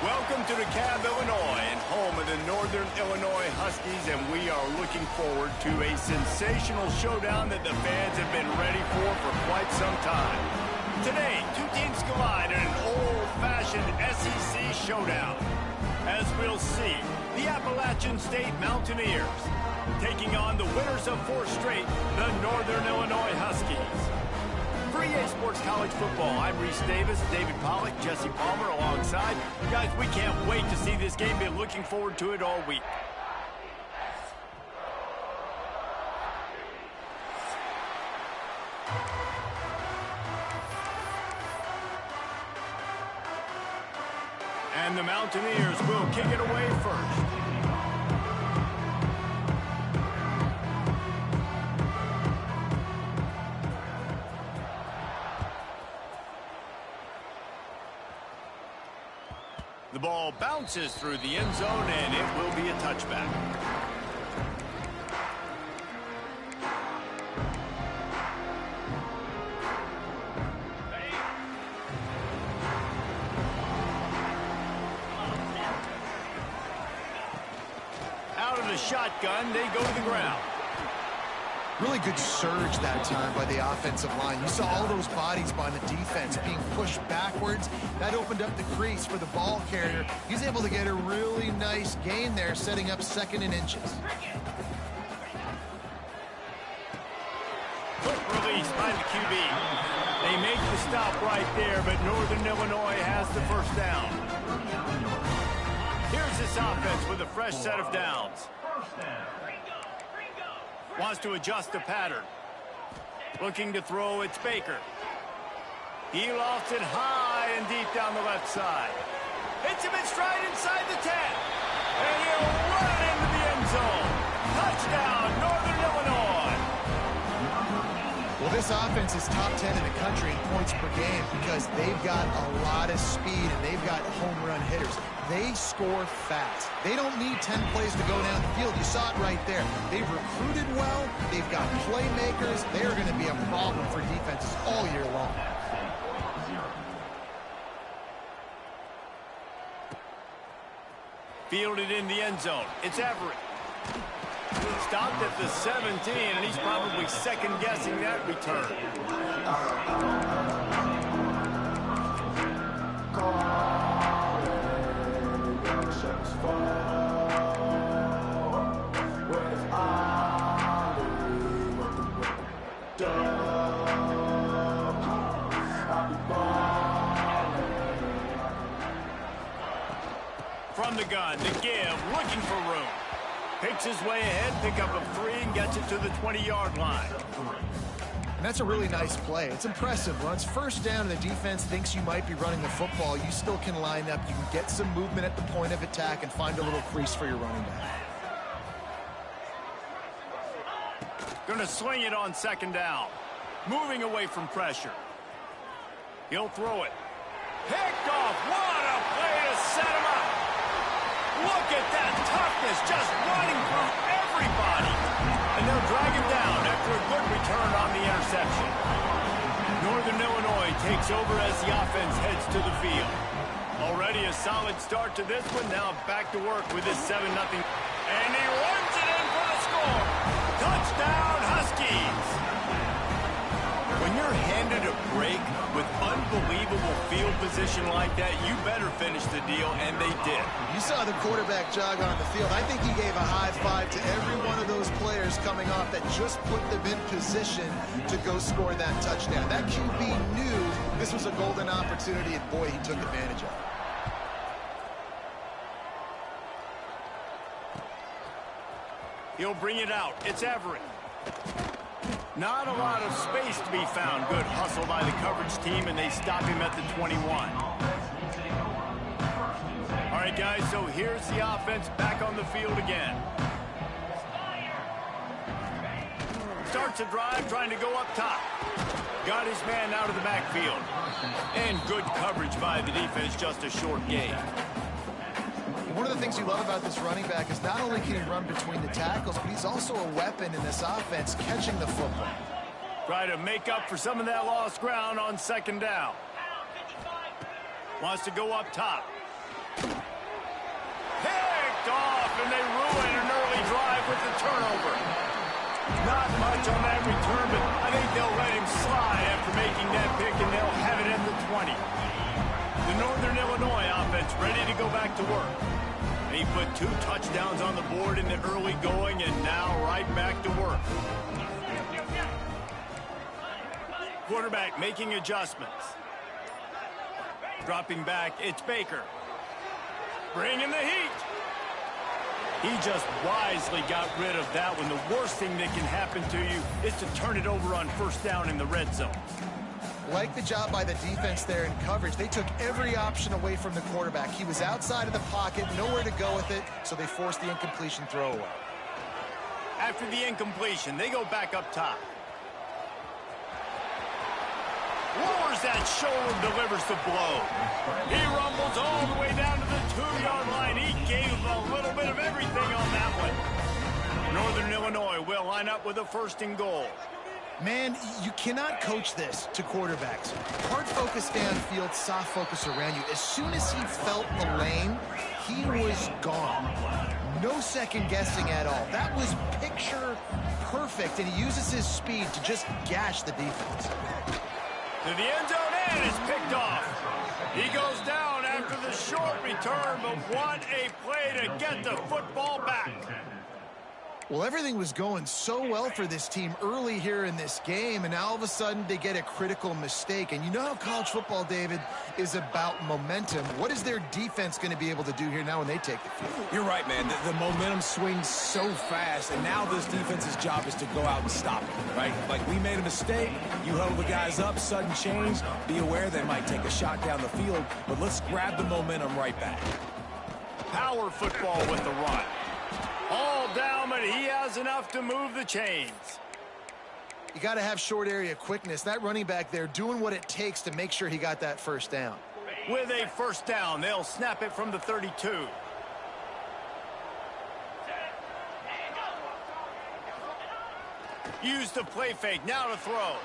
Welcome to DeKalb, Illinois, and home of the Northern Illinois Huskies, and we are looking forward to a sensational showdown that the fans have been ready for quite some time. Today, two teams collide in an old-fashioned SEC showdown. As we'll see, the Appalachian State Mountaineers taking on the winners of four straight, the Northern Illinois Huskies. For EA Sports College Football, I'm Reese Davis, David Pollack, Jesse Palmer alongside. Guys, we can't wait to see this game. Been looking forward to it all week. And the Mountaineers will kick it away first. The ball bounces through the end zone, and it will be a touchback. Out of the shotgun, they go to the ground. Really good surge that time by the offensive line. You saw all those bodies by the defense being pushed backwards. That opened up the crease for the ball carrier. He's able to get a really nice gain there, setting up 2nd and inches. Quick release by the QB. They make the stop right there, but Northern Illinois has the first down. Here's this offense with a fresh set of downs. Wants to adjust the pattern. Looking to throw, it's Baker. He lofts it high and deep down the left side. Hits him in stride inside the 10. And he'll run it into the end zone. Touchdown, Northern Illinois. Well, this offense is top 10 in the country in points per game because they've got a lot of speed and they've got home run hitters. They score fast. They don't need 10 plays to go down the field. You saw it right there. They've recruited well. They've got playmakers. They are going to be a problem for defenses all year long. Fielded in the end zone. It's Everett. Stopped at the 17, and he's probably second-guessing that return. From the gun, the give, looking for room. Picks his way ahead, pick up a 3, and gets it to the 20-yard line. And that's a really nice play. It's impressive. Runs first down, and the defense thinks you might be running the football. You still can line up. You can get some movement at the point of attack and find a little crease for your running back. Going to swing it on 2nd down. Moving away from pressure. He'll throw it. Picked off. What a play to set him up. Look at that toughness, just running through everybody. And they'll drag him down after a good return on the interception. Northern Illinois takes over as the offense heads to the field. Already a solid start to this one. Now back to work with this 7-0. And he runs it in for the score. Touchdown, Huskies. When you're handed a break with unbelievable field position like that, you better finish the deal, and they did. You saw the quarterback jog on the field. I think he gave a high five to every one of those players coming off that just put them in position to go score that touchdown. That QB knew this was a golden opportunity, and boy, he took advantage of it. He'll bring it out. It's Everett. Not a lot of space to be found. Good hustle by the coverage team, and they stop him at the 21. All right, guys, so here's the offense back on the field again. Starts a drive trying to go up top. Got his man out of the backfield. And good coverage by the defense, just a short gain. One of the things you love about this running back is not only can he run between the tackles, but he's also a weapon in this offense, catching the football. Try to make up for some of that lost ground on 2nd down. Wants to go up top. and they ruin an early drive with the turnover. Not much on that return, but I think they'll let him slide after making that pick, and they'll have it at the 20. The Northern Illinois offense ready to go back to work. He put 2 touchdowns on the board in the early going, and now right back to work. Quarterback making adjustments. Dropping back, it's Baker. Bringing the heat. He just wisely got rid of that one. The worst thing that can happen to you is to turn it over on first down in the red zone. Like the job by the defense there in coverage. They took every option away from the quarterback. He was outside of the pocket, nowhere to go with it, so they forced the incompletion throwaway. After the incompletion, they go back up top. Lowers that shoulder, delivers the blow. He rumbles all the way down to the 2-yard line. He gave a little bit of everything on that one. Northern Illinois will line up with a 1st and goal. Man, you cannot coach this to quarterbacks. Hard focus downfield, soft focus around you. As soon as he felt the lane, he was gone. No second guessing at all. That was picture perfect, and he uses his speed to just gash the defense. To the end zone, and it's picked off. He goes down after the short return, but what a play to get the football back. Well, everything was going so well for this team early here in this game, and now all of a sudden they get a critical mistake. And you know how college football, David, is about momentum. What is their defense going to be able to do here now when they take the field? You're right, man. The momentum swings so fast, and now this defense's job is to go out and stop it, right? Like, we made a mistake. You huddle the guys up, sudden change. Be aware they might take a shot down the field, but let's grab the momentum right back. Power football with the run. All down, but he has enough to move the chains. You got to have short area quickness. That running back there doing what it takes to make sure he got that first down. With a 1st down, they'll snap it from the 32. Use the play fake, now to throw.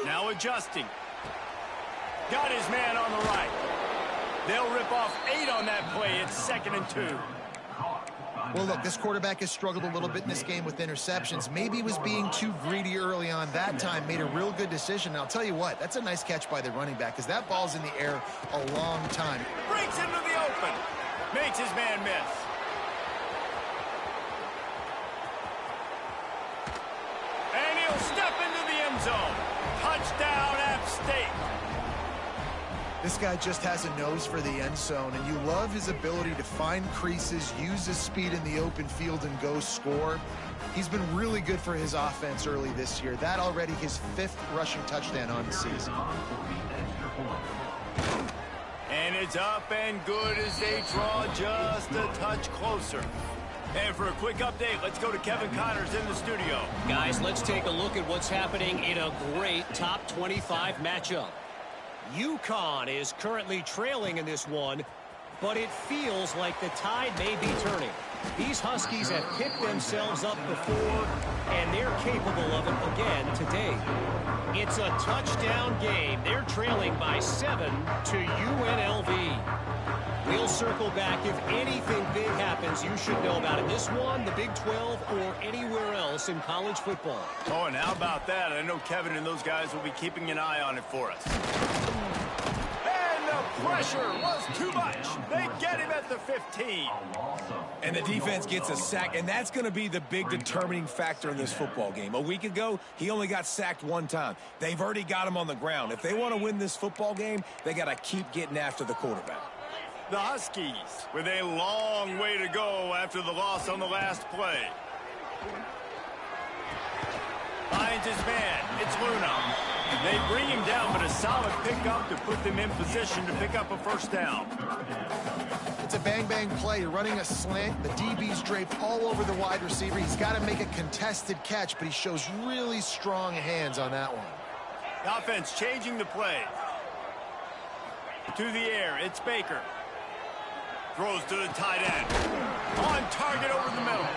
Now adjusting. Got his man on the right. They'll rip off 8 on that play. It's 2nd and 2. Well, look, this quarterback has struggled a little bit in this game with interceptions. Maybe he was being too greedy early on that time, made a real good decision. And I'll tell you what, that's a nice catch by the running back because that ball's in the air a long time. Breaks into the open. Makes his man miss. And he'll step into the end zone. Touchdown, App State. This guy just has a nose for the end zone, and you love his ability to find creases, use his speed in the open field, and go score. He's been really good for his offense early this year. That already his 5th rushing touchdown on the season. And it's up and good as they draw just a touch closer. And for a quick update, let's go to Kevin Connors in the studio. Guys, let's take a look at what's happening in a great top 25 matchup. UConn is currently trailing in this one, but it feels like the tide may be turning. These Huskies have picked themselves up before, and they're capable of it again today. It's a touchdown game. They're trailing by 7 to UNLV. We'll circle back if anything big happens you should know about it. This one, the Big 12, or anywhere else in college football. Oh, and how about that? I know Kevin and those guys will be keeping an eye on it for us. And the pressure was too much. They get him at the 15. And the defense gets a sack, and that's going to be the big determining factor in this football game. A week ago, he only got sacked 1 time. They've already got him on the ground. If they want to win this football game, they got to keep getting after the quarterback. The Huskies with a long way to go after the loss on the last play. Finds his man. It's Luna. They bring him down, but a solid pickup to put them in position to pick up a 1st down. It's a bang-bang play. You're running a slant. The DB's draped all over the wide receiver. He's got to make a contested catch, but he shows really strong hands on that one. The offense changing the play. To the air, it's Baker. Throws to the tight end. On target over the middle.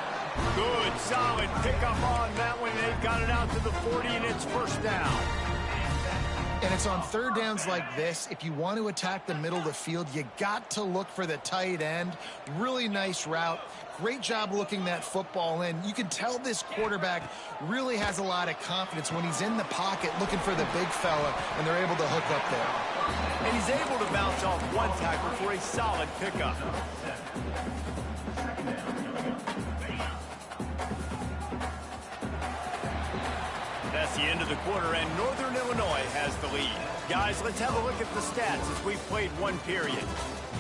Good, solid pickup on that one. They've got it out to the 40, and it's 1st down. And it's on third downs like this. If you want to attack the middle of the field, you got to look for the tight end. Really nice route. Great job looking that football in. You can tell this quarterback really has a lot of confidence when he's in the pocket looking for the big fella, and they're able to hook up there. And he's able to bounce off one tackle for a solid pickup. That's the end of the quarter, and Northern Illinois has the lead. Guys, let's have a look at the stats as we've played one period.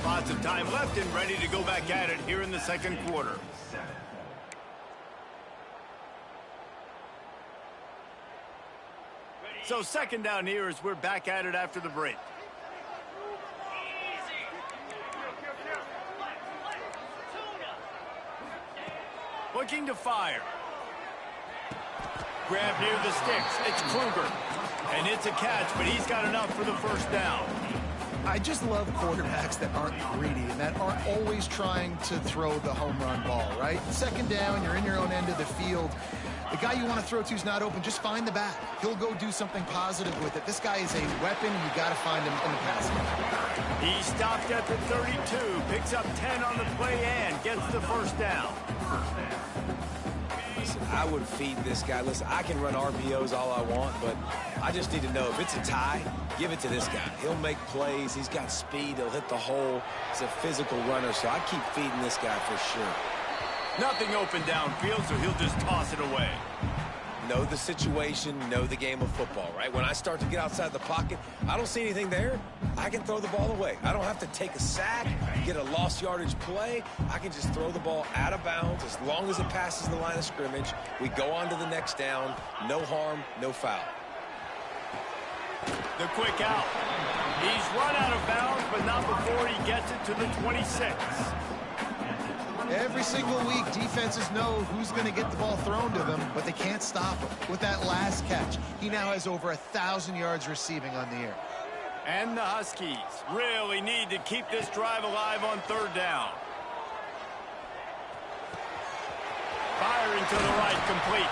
Lots of time left and ready to go back at it here in the second quarter. So second down here as we're back at it after the break. Looking to fire. Grab near the sticks. It's Kruger. And it's a catch, but he's got enough for the first down. I just love quarterbacks that aren't greedy and that aren't always trying to throw the home run ball, right? Second down, you're in your own end of the field. The guy you want to throw to is not open. Just find the back. He'll go do something positive with it. This guy is a weapon. You got to find him in the passing game. He stopped at the 32, picks up 10 on the play and gets the first down. Listen, I would feed this guy. Listen, I can run RPOs all I want, but I just need to know if it's a tie, give it to this guy. He'll make plays. He's got speed. He'll hit the hole. He's a physical runner, so I keep feeding this guy for sure. Nothing open downfield, so he'll just toss it away. Know the situation, know the game of football, right? When I start to get outside the pocket, I don't see anything there, I can throw the ball away. I don't have to take a sack, get a lost yardage play. I can just throw the ball out of bounds as long as it passes the line of scrimmage. We go on to the next down. No harm, no foul. The quick out. He's run out of bounds, but not before he gets it to the 26. Every single week, defenses know who's going to get the ball thrown to them, but they can't stop him. With that last catch, he now has over 1,000 yards receiving on the year. And the Huskies really need to keep this drive alive on third down. Firing to the right, complete.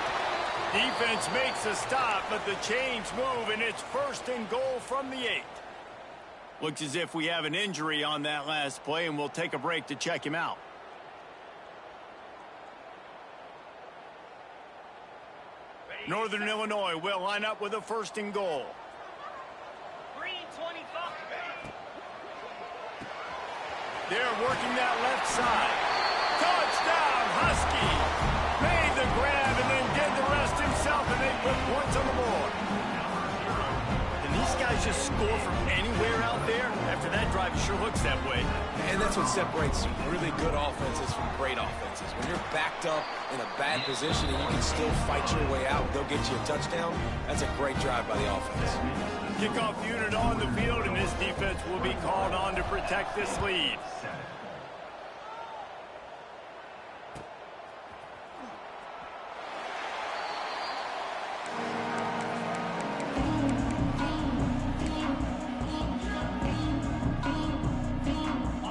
Defense makes a stop, but the chains move, and it's first and goal from the 8. Looks as if we have an injury on that last play, and we'll take a break to check him out. Northern Illinois will line up with a first and goal. Green 25. They're working that left side. Touchdown, Husky. Made the grab and then did the rest himself, and they put points on the board. And these guys just score from anywhere out there? After that drive, it sure looks that way. And that's what separates really good offenses from great offenses. When you're backed up in a bad position and you can still fight your way out and they'll get you a touchdown, that's a great drive by the offense. Kickoff unit on the field, and this defense will be called on to protect this lead.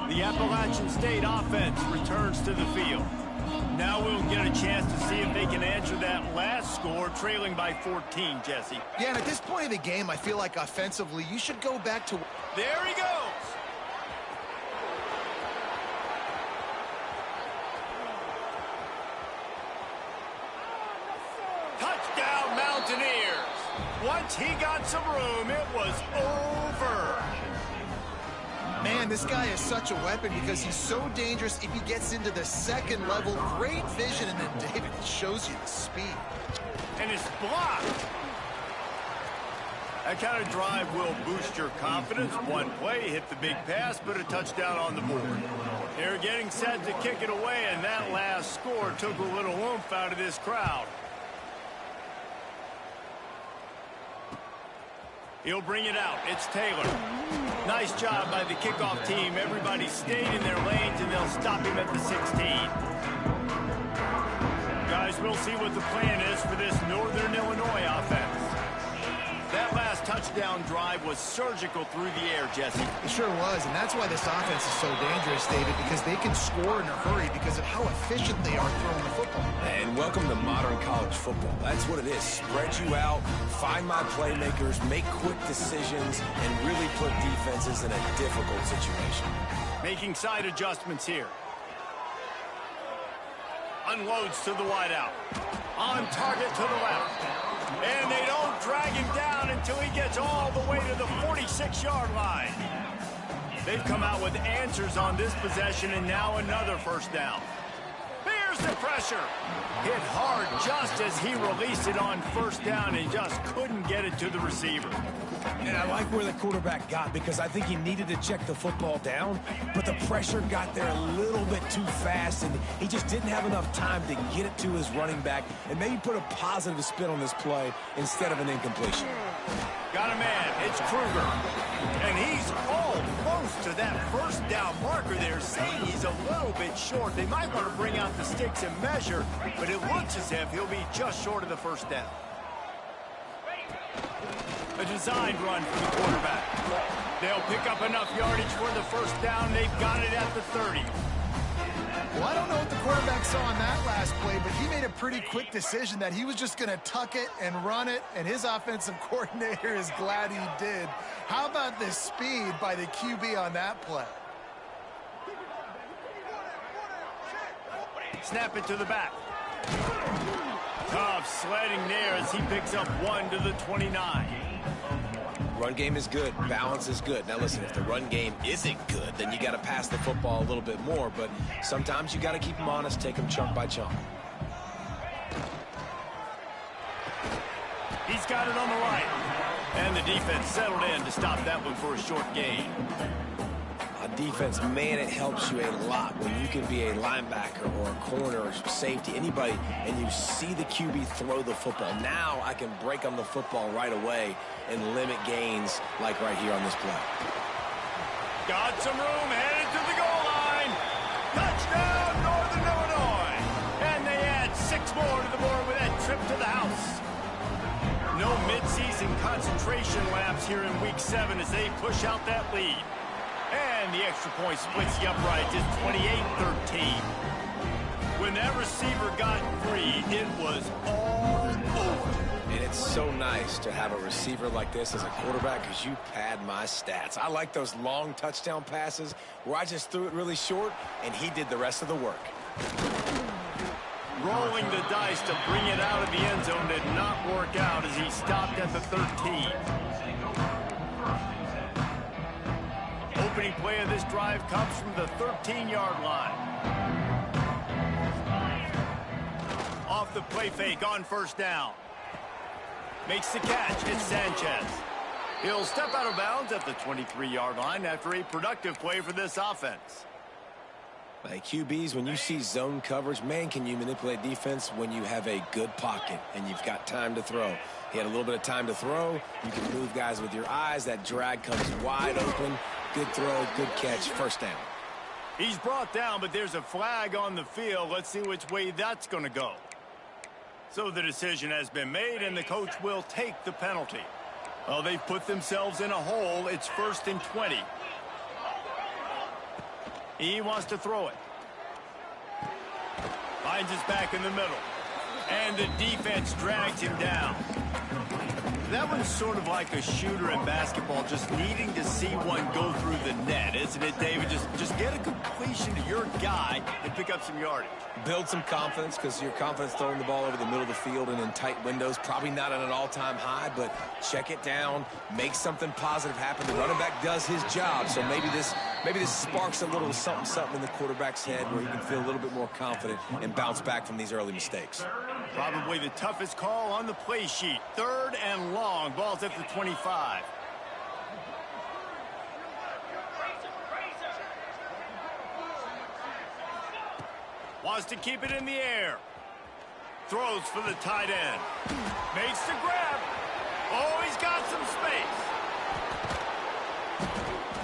The Appalachian State offense returns to the field. Now we'll get a chance to see if they can answer that last score, trailing by 14, Jesse. Yeah, and at this point of the game, I feel like offensively, you should go back to... There he goes. Touchdown, Mountaineers. Once he got some room, it was over. Man, this guy is such a weapon because he's so dangerous if he gets into the second level. Great vision, and then David shows you the speed. And it's blocked. That kind of drive will boost your confidence. One play, hit the big pass, but a touchdown on the board. They're getting set to kick it away, and that last score took a little oomph out of this crowd. He'll bring it out. It's Taylor. Nice job by the kickoff team. Everybody stayed in their lanes, and they'll stop him at the 16. Guys, we'll see what the plan is for this Northern Illinois offense. That last touchdown drive was surgical through the air, Jesse. It sure was, and that's why this offense is so dangerous, David, because they can score in a hurry because of how efficient they are throwing the football. football. And welcome to modern college football. That's what it is. Spread you out, find my playmakers, make quick decisions, and really put defenses in a difficult situation. Making side adjustments here. Unloads to the wideout. On target to the left. And they don't drag him down until he gets all the way to the 46-yard line. They've come out with answers on this possession, and now another first down. Here's the pressure. Hit hard just as he released it on first down and just couldn't get it to the receiver. And I like where the quarterback got, because I think he needed to check the football down, but the pressure got there a little bit too fast, and he just didn't have enough time to get it to his running back and maybe put a positive spin on this play instead of an incompletion. Got a man. It's Kruger. And he's almost to that first down marker there, saying he's a little bit short. They might want to bring out the sticks and measure, but it looks as if he'll be just short of the first down. A designed run for the quarterback. They'll pick up enough yardage for the first down. They've got it at the 30. Well, I don't know what the quarterback saw on that last play, but he made a pretty quick decision that he was just going to tuck it and run it, and his offensive coordinator is glad he did. How about the speed by the QB on that play? Snap it to the back. Tough sledding there as he picks up 1 to the 29. Run game is good. Balance is good. Now, listen, if the run game isn't good, then you got to pass the football a little bit more. But sometimes you got to keep them honest, take them chunk by chunk. He's got it on the right. And the defense settled in to stop that one for a short gain. On defense, man, it helps you a lot when you can be a linebacker or a corner or safety, anybody, and you see the QB throw the football. Now I can break on the football right away and limit gains like right here on this play. Got some room, headed to the goal line. Touchdown, Northern Illinois. And they add 6 more to the board with that trip to the house. No midseason concentration laps here in Week 7 as they push out that lead. And the extra point splits the uprights. It's 28-13. When that receiver got free, it was all over. And it's so nice to have a receiver like this as a quarterback because you pad my stats. I like those long touchdown passes where I just threw it really short and he did the rest of the work. Rolling the dice to bring it out of the end zone did not work out as he stopped at the 13. Opening play of this drive comes from the 13-yard line. Off the play fake on first down. Makes the catch. It's Sanchez. He'll step out of bounds at the 23-yard line after a productive play for this offense. Hey, QBs, when you see zone coverage, man, can you manipulate defense when you have a good pocket and you've got time to throw. He had a little bit of time to throw. You can move guys with your eyes. That drag comes wide open. Good throw, good catch, first down. He's brought down, but there's a flag on the field. Let's see which way that's going to go. So the decision has been made, and the coach will take the penalty. Well, they've put themselves in a hole. It's 1st and 20. He wants to throw it. Finds his back in the middle. And the defense drags him down. That one's sort of like a shooter in basketball, just needing to see one go through the net, isn't it, David? Just get a completion to your guy and pick up some yardage. Build some confidence because your confidence throwing the ball over the middle of the field and in tight windows, probably not at an all-time high, but check it down, make something positive happen. The running back does his job, so maybe this sparks a little something in the quarterback's head where he can feel a little bit more confident and bounce back from these early mistakes. Probably the toughest call on the play sheet. 3rd and long. Ball's at the 25. Wants to keep it in the air. Throws for the tight end. Makes the grab. Oh, he's got some space.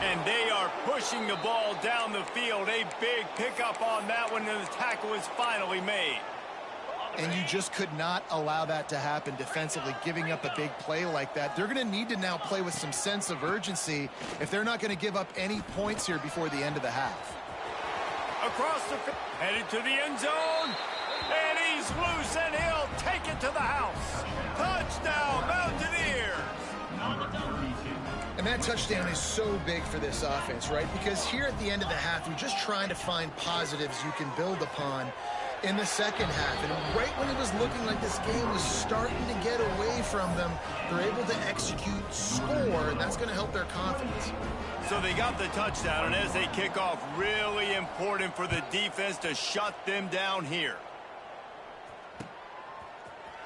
And they are pushing the ball down the field. A big pickup on that one, and the tackle is finally made. And you just could not allow that to happen defensively, giving up a big play like that. They're going to need to now play with some sense of urgency if they're not going to give up any points here before the end of the half. Across the field, headed to the end zone, and is loose, and he'll take it to the house. Touchdown, Mountaineers! And that touchdown is so big for this offense, right? Because here at the end of the half, you're just trying to find positives you can build upon in the second half. And right when it was looking like this game was starting to get away from them, they're able to execute, score, and that's going to help their confidence. So they got the touchdown, and as they kick off, really important for the defense to shut them down here.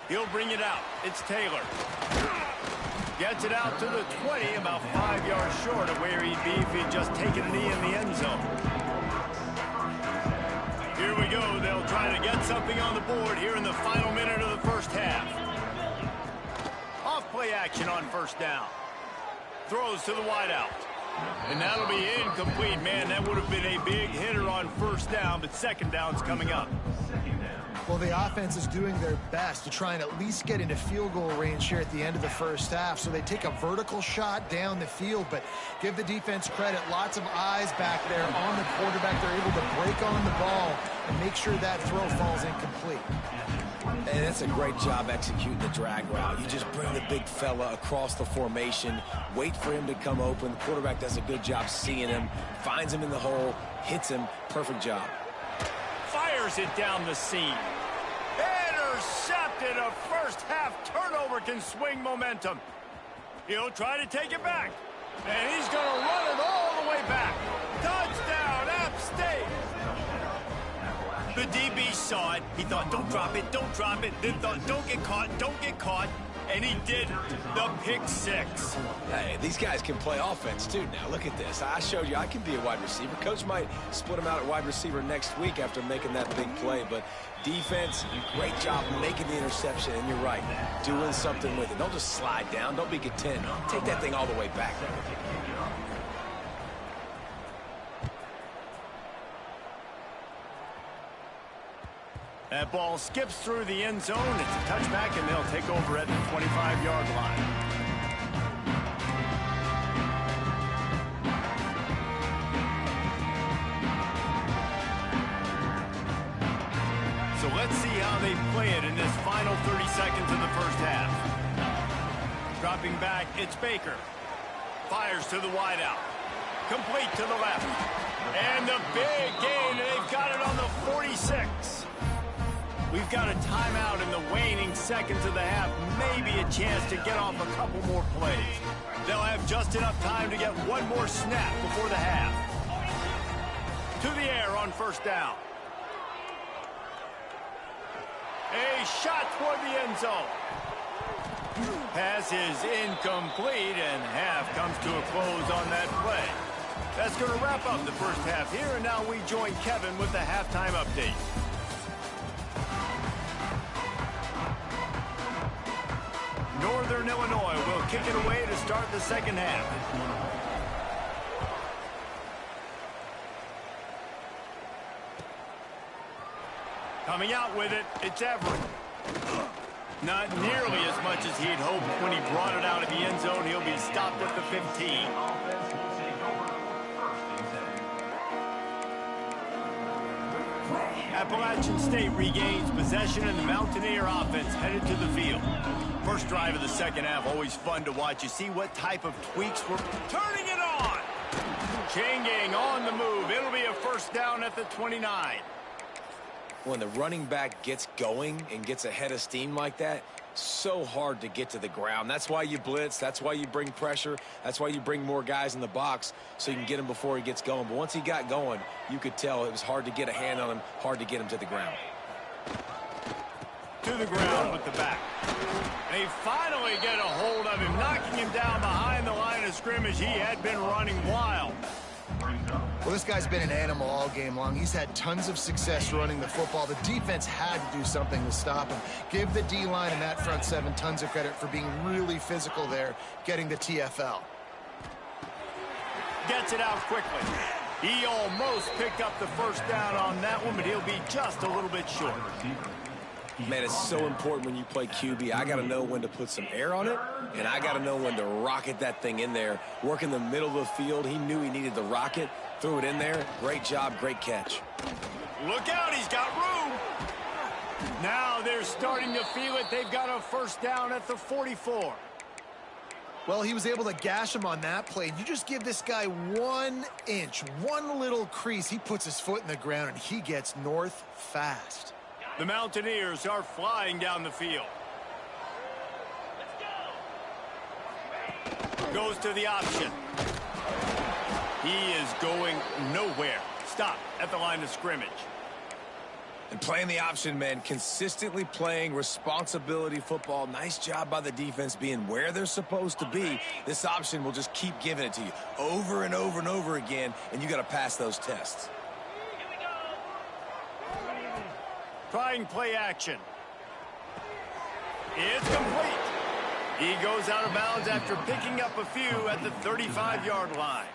He'll bring it out. It's Taylor. Gets it out to the 20, about 5 yards short of where he'd be if he'd just taken a knee in the end zone. Here we go. They'll try to get something on the board here in the final minute of the first half. Off play action on first down. Throws to the wideout. And that'll be incomplete, man. That would have been a big hitter on first down, but second down's coming up. Well, the offense is doing their best to try and at least get into field goal range here at the end of the first half. So they take a vertical shot down the field, but give the defense credit. Lots of eyes back there on the quarterback. They're able to break on the ball and make sure that throw falls incomplete. And that's a great job executing the drag route. You just bring the big fella across the formation, wait for him to come open. The quarterback does a good job seeing him, finds him in the hole, hits him. Perfect job. Fires it down the seam. Intercepted. A first half turnover can swing momentum. He'll try to take it back. And he's going to run it all the way back. Touchdown, App State. The DB saw it. He thought, don't drop it, don't drop it. Then thought, don't get caught, don't get caught. And he did the pick six. Hey, these guys can play offense, too. Now, look at this. I showed you I can be a wide receiver. Coach might split him out at wide receiver next week after making that big play. But defense, great job making the interception. And you're right, doing something with it. Don't just slide down. Don't be content. Take that thing all the way back. That ball skips through the end zone. It's a touchback, and they'll take over at the 25-yard line. So let's see how they play it in this final 30 seconds of the first half. Dropping back, it's Baker. Fires to the wideout. Complete to the left. And the big gain, and they've got it on the 46. We've got a timeout in the waning seconds of the half. Maybe a chance to get off a couple more plays. They'll have just enough time to get one more snap before the half. To the air on first down. A shot toward the end zone. Pass is incomplete, and half comes to a close on that play. That's going to wrap up the first half here, and now we join Kevin with the halftime update. Northern Illinois will kick it away to start the second half. Coming out with it, it's Everett. Not nearly as much as he'd hoped when he brought it out of the end zone. He'll be stopped at the 15. Appalachian State regains possession, and the Mountaineer offense headed to the field. First drive of the second half, always fun to watch. You see what type of tweaks we're turning it on. Chain gang on the move. It'll be a first down at the 29. When the running back gets going and gets ahead of steam like that, so hard to get to the ground. That's why you blitz. That's why you bring pressure. That's why you bring more guys in the box so you can get him before he gets going. But once he got going, you could tell it was hard to get a hand on him, hard to get him to the ground. To the ground with the back. They finally get a hold of him, knocking him down behind the line of scrimmage. He had been running wild. Well, this guy's been an animal all game long. He's had tons of success running the football. The defense had to do something to stop him. Give the D-line and that front seven tons of credit for being really physical there, getting the TFL. Gets it out quickly. He almost picked up the first down on that one, but he'll be just a little bit short. Man, it's so important when you play QB. I got to know when to put some air on it, and I got to know when to rocket that thing in there. Work in the middle of the field. He knew he needed the rocket. Threw it in there. Great job, great catch. Look out, he's got room. Now they're starting to feel it. They've got a first down at the 44. Well, he was able to gash him on that play. You just give this guy 1 inch, one little crease. He puts his foot in the ground, and he gets north fast. The Mountaineers are flying down the field. Goes to the option. He is going nowhere. Stop at the line of scrimmage. And playing the option, man, consistently playing responsibility football. Nice job by the defense being where they're supposed to be. This option will just keep giving it to you over and over and over again, and you got to pass those tests. Trying play action. It's complete. He goes out of bounds after picking up a few at the 35-yard line.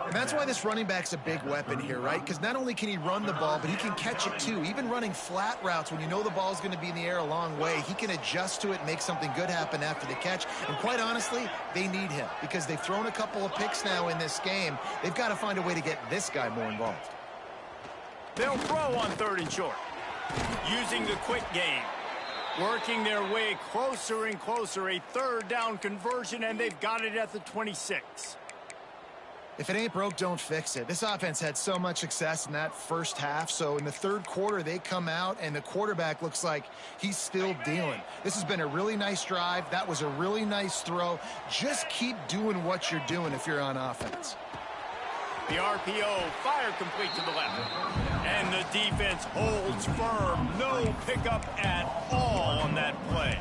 And that's why this running back's a big weapon here, right? Because not only can he run the ball, but he can catch it too. Even running flat routes when you know the ball's going to be in the air a long way, he can adjust to it and make something good happen after the catch. And quite honestly, they need him because they've thrown a couple of picks now in this game. They've got to find a way to get this guy more involved. They'll throw on 3rd and short. Using the quick game. Working their way closer and closer. A 3rd down conversion, and they've got it at the 26. If it ain't broke, don't fix it. This offense had so much success in that first half, so in the 3rd quarter, they come out, and the quarterback looks like he's still dealing. This has been a really nice drive. That was a really nice throw. Just keep doing what you're doing if you're on offense. The RPO, fire complete to the left. And the defense holds firm. No pickup at all on that play.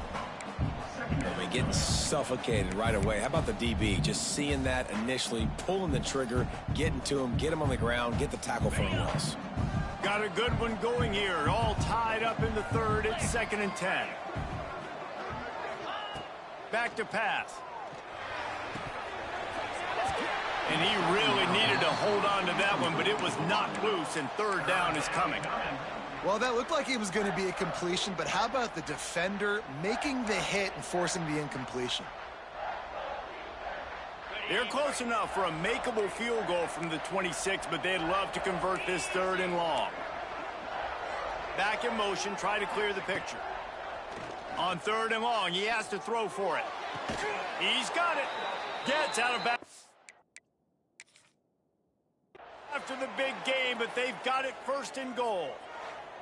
I mean, getting suffocated right away. How about the DB? Just seeing that initially, pulling the trigger, getting to him, get him on the ground, get the tackle for him, Wells. Got a good one going here. All tied up in the 3rd. It's 2nd and 10. Back to pass. And he really needed to hold on to that one, but it was knocked loose, and 3rd down is coming. Well, that looked like it was going to be a completion, but how about the defender making the hit and forcing the incompletion? They're close enough for a makeable field goal from the 26, but they'd love to convert this 3rd and long. Back in motion, try to clear the picture. On 3rd and long, he has to throw for it. He's got it. Gets out of bounds after the big game, but they've got it 1st and goal.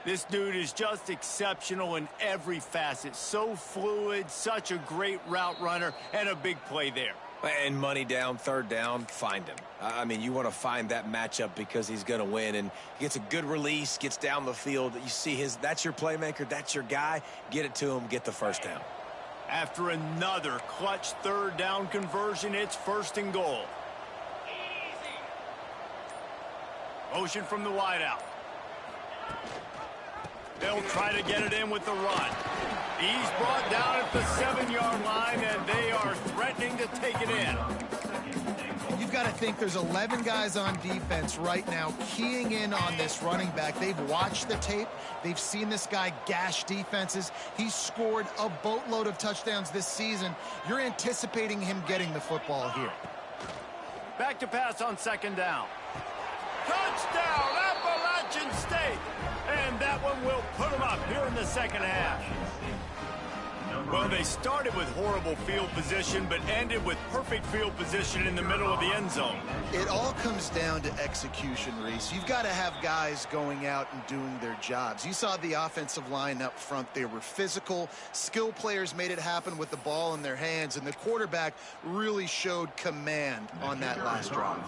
This dude is just exceptional in every facet. So fluid, such a great route runner, and a big play there. And money down, 3rd down, find him. I mean, you want to find that matchup because he's going to win. And he gets a good release, gets down the field. You see that's your playmaker, that's your guy. Get it to him, get the 1st down. After another clutch 3rd down conversion, it's 1st and goal. Motion from the wideout. They'll try to get it in with the run. He's brought down at the 7-yard line, and they are threatening to take it in. You've got to think there's 11 guys on defense right now keying in on this running back. They've watched the tape. They've seen this guy gash defenses. He's scored a boatload of touchdowns this season. You're anticipating him getting the football here. Back to pass on 2nd down. Touchdown, Appalachian State! And that one will put them up here in the 2nd half. Well, they started with horrible field position, but ended with perfect field position in the middle of the end zone. It all comes down to execution, Reese. You've got to have guys going out and doing their jobs. You saw the offensive line up front. They were physical. Skill players made it happen with the ball in their hands, and the quarterback really showed command on that last drive.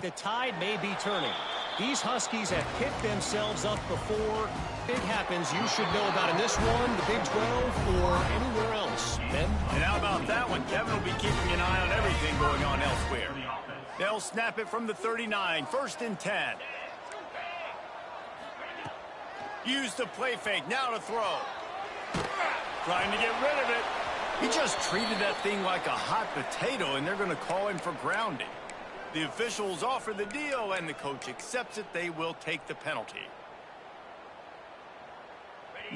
The tide may be turning. These Huskies have picked themselves up before. Big happens you should know about in this one, the Big 12, or anywhere else. Ben? And how about that one? Kevin will be keeping an eye on everything going on elsewhere. They'll snap it from the 39, 1st and 10. Use the play fake, now to throw. Trying to get rid of it. He just treated that thing like a hot potato, and they're going to call him for grounding. The officials offer the deal, and the coach accepts it. They will take the penalty.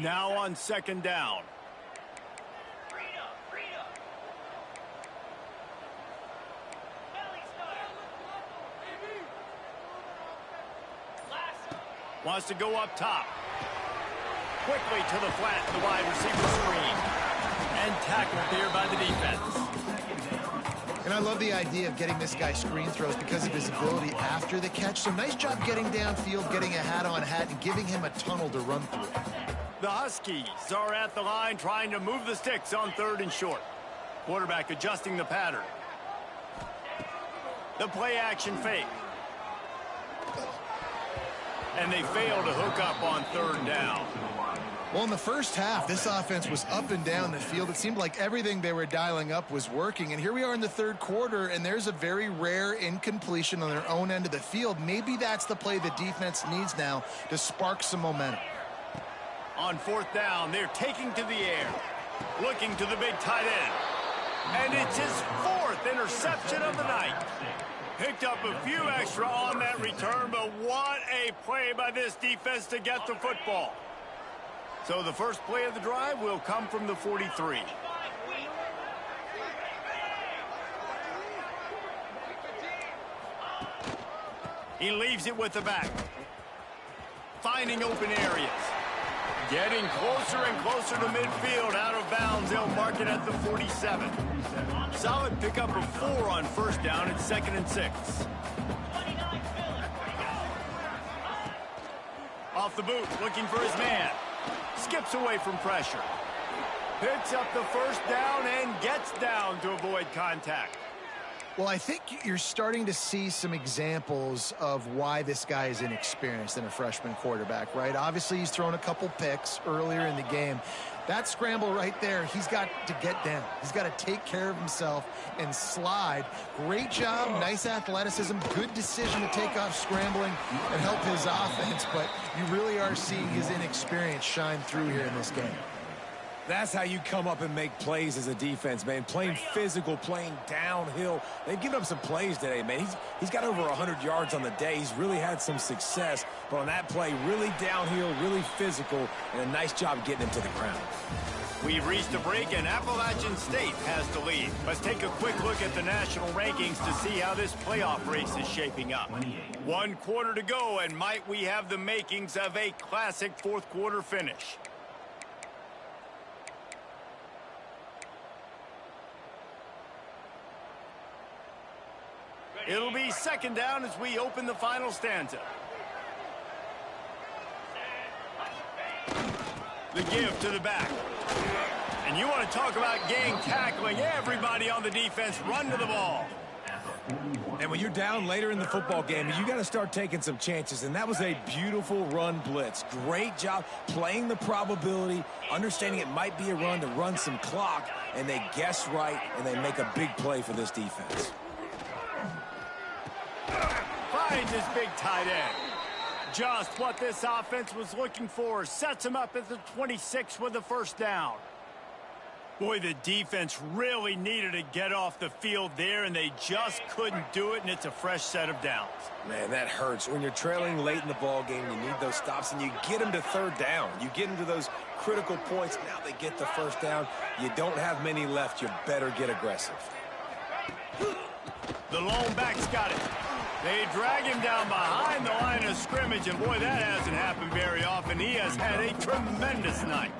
Now on 2nd down. Wants to go up top. Quickly to the flat, the wide receiver screen. And tackled there by the defense. And I love the idea of getting this guy screen throws because of his ability after the catch. So nice job getting downfield, getting a hat-on hat, and giving him a tunnel to run through. The Huskies are at the line trying to move the sticks on 3rd and short. Quarterback adjusting the pattern. The play action fake. And they fail to hook up on 3rd down. Well, in the first half, this offense was up and down the field. It seemed like everything they were dialing up was working. And here we are in the 3rd quarter, and there's a very rare incompletion on their own end of the field. Maybe that's the play the defense needs now to spark some momentum. On 4th down, they're taking to the air. Looking to the big tight end. And it's his 4th interception of the night. Picked up a few extra on that return, but what a play by this defense to get the football. So the first play of the drive will come from the 43. He leaves it with the back. Finding open areas. Getting closer and closer to midfield. Out of bounds, they'll mark it at the 47. Solid pickup of 4 on 1st down at 2nd and 6. Off the boot, looking for his man. Skips away from pressure. Picks up the 1st down and gets down to avoid contact. Well, I think you're starting to see some examples of why this guy is inexperienced in a freshman quarterback, right? Obviously, he's thrown a couple picks earlier in the game. That scramble right there, he's got to get down. He's got to take care of himself and slide. Great job, nice athleticism, good decision to take off scrambling and help his offense, but you really are seeing his inexperience shine through here in this game. That's how you come up and make plays as a defense, man. Playing physical, playing downhill. They've given up some plays today, man. He's got over 100 yards on the day. He's really had some success. But on that play, really downhill, really physical, and a nice job getting him to the ground. We've reached a break, and Appalachian State has the lead. Let's take a quick look at the national rankings to see how this playoff race is shaping up. 1 quarter to go, and might we have the makings of a classic 4th quarter finish. It'll be 2nd down as we open the final stanza. The give to the back. And you want to talk about gang tackling. Everybody on the defense run to the ball. And when you're down later in the football game, you got to start taking some chances. And that was a beautiful run blitz. Great job playing the probability, understanding it might be a run to run some clock. And they guess right, and they make a big play for this defense. Finds his big tight end. Just what this offense was looking for. Sets him up at the 26 with the 1st down. Boy, the defense really needed to get off the field there, and they just couldn't do it, and it's a fresh set of downs. Man, that hurts. When you're trailing late in the ball game, you need those stops, and you get them to 3rd down. You get them to those critical points. Now they get the 1st down. You don't have many left. You better get aggressive. The lone back's got it. They drag him down behind the line of scrimmage, and boy, that hasn't happened very often. He has had a tremendous night.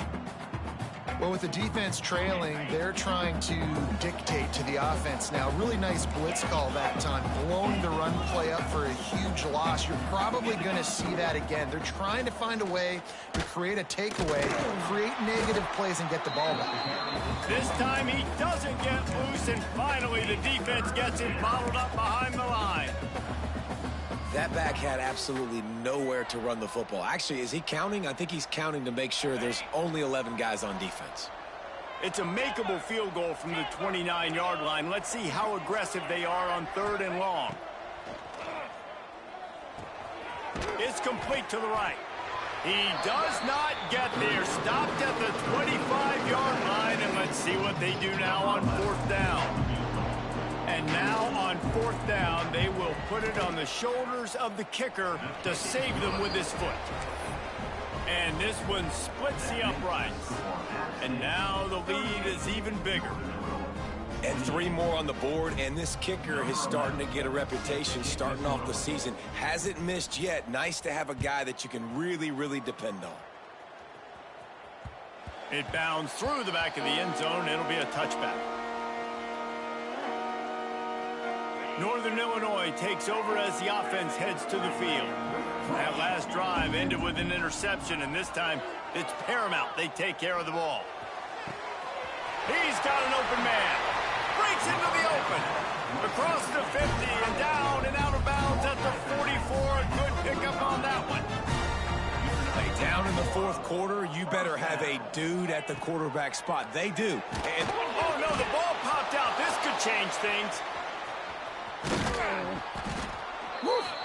Well, with the defense trailing, they're trying to dictate to the offense now. Really nice blitz call that time. Blowing the run play up for a huge loss. You're probably going to see that again. They're trying to find a way to create a takeaway, create negative plays, and get the ball back. This time he doesn't get loose, and finally the defense gets him bottled up behind the line. That back had absolutely nowhere to run the football. Actually, is he counting? I think he's counting to make sure there's only 11 guys on defense. It's a makeable field goal from the 29-yard line. Let's see how aggressive they are on 3rd and long. It's complete to the right. He does not get there. Stopped at the 25-yard line, and let's see what they do now on 4th down. And now on 4th down, they will put it on the shoulders of the kicker to save them with his foot. And this one splits the uprights. And now the lead is even bigger. And 3 more on the board, and this kicker is starting to get a reputation starting off the season. Hasn't missed yet. Nice to have a guy that you can really, really depend on. It bounds through the back of the end zone. It'll be a touchback. Northern Illinois takes over as the offense heads to the field. That last drive ended with an interception, and this time it's paramount they take care of the ball. He's got an open man. Breaks into the open. Across the 50 and down and out of bounds at the 44. A good pickup on that one. Hey, down in the 4th quarter, you better have a dude at the quarterback spot. They do. And oh, no, the ball popped out. This could change things.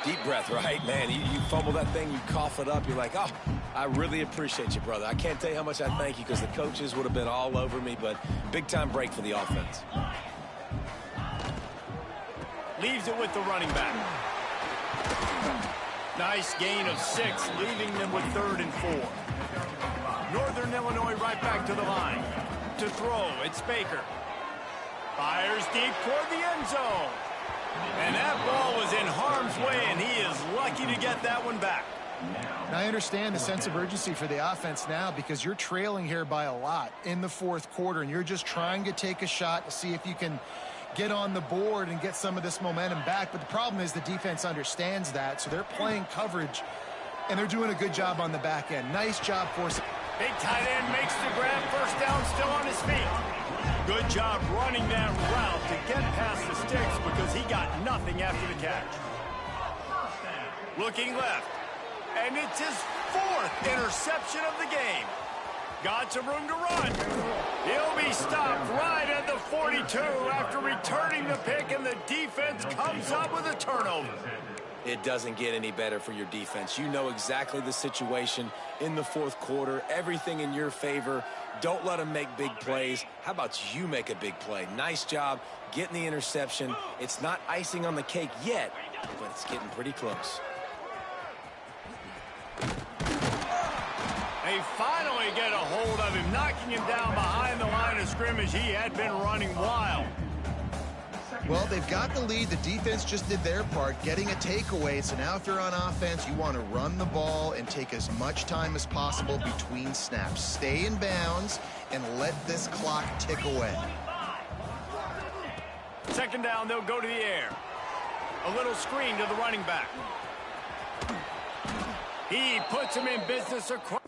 deep breath, right? Man, you fumble that thing, you cough it up. You're like, oh, I really appreciate you, brother. I can't tell you how much I thank you because the coaches would have been all over me, but big-time break for the offense. Leaves it with the running back. Nice gain of 6, leaving them with 3rd and 4. Northern Illinois right back to the line. To throw, it's Baker. Fires deep toward the end zone. And that ball was in harm's way, and he is lucky to get that one back. Now, I understand the sense of urgency for the offense now because you're trailing here by a lot in the 4th quarter, and you're just trying to take a shot to see if you can get on the board and get some of this momentum back. But the problem is the defense understands that, so they're playing coverage, and they're doing a good job on the back end. Nice job forcing. Big tight end makes the grab, first down, still on his feet. Good job running that route to get past the sticks because he got nothing after the catch. Looking left, and it's his 4th interception of the game. Got some room to run. He'll be stopped right at the 42 after returning the pick, and the defense comes up with a turnover. It doesn't get any better for your defense. You know exactly the situation in the 4th quarter. Everything in your favor. Don't let them make big plays. How about you make a big play? Nice job getting the interception. It's not icing on the cake yet, but it's getting pretty close. They finally get a hold of him, knocking him down behind the line of scrimmage. He had been running wild. Well, they've got the lead. The defense just did their part, getting a takeaway. So now if you're on offense, you want to run the ball and take as much time as possible between snaps. Stay in bounds and let this clock tick away. 2nd down, they'll go to the air. A little screen to the running back. He puts him in business across.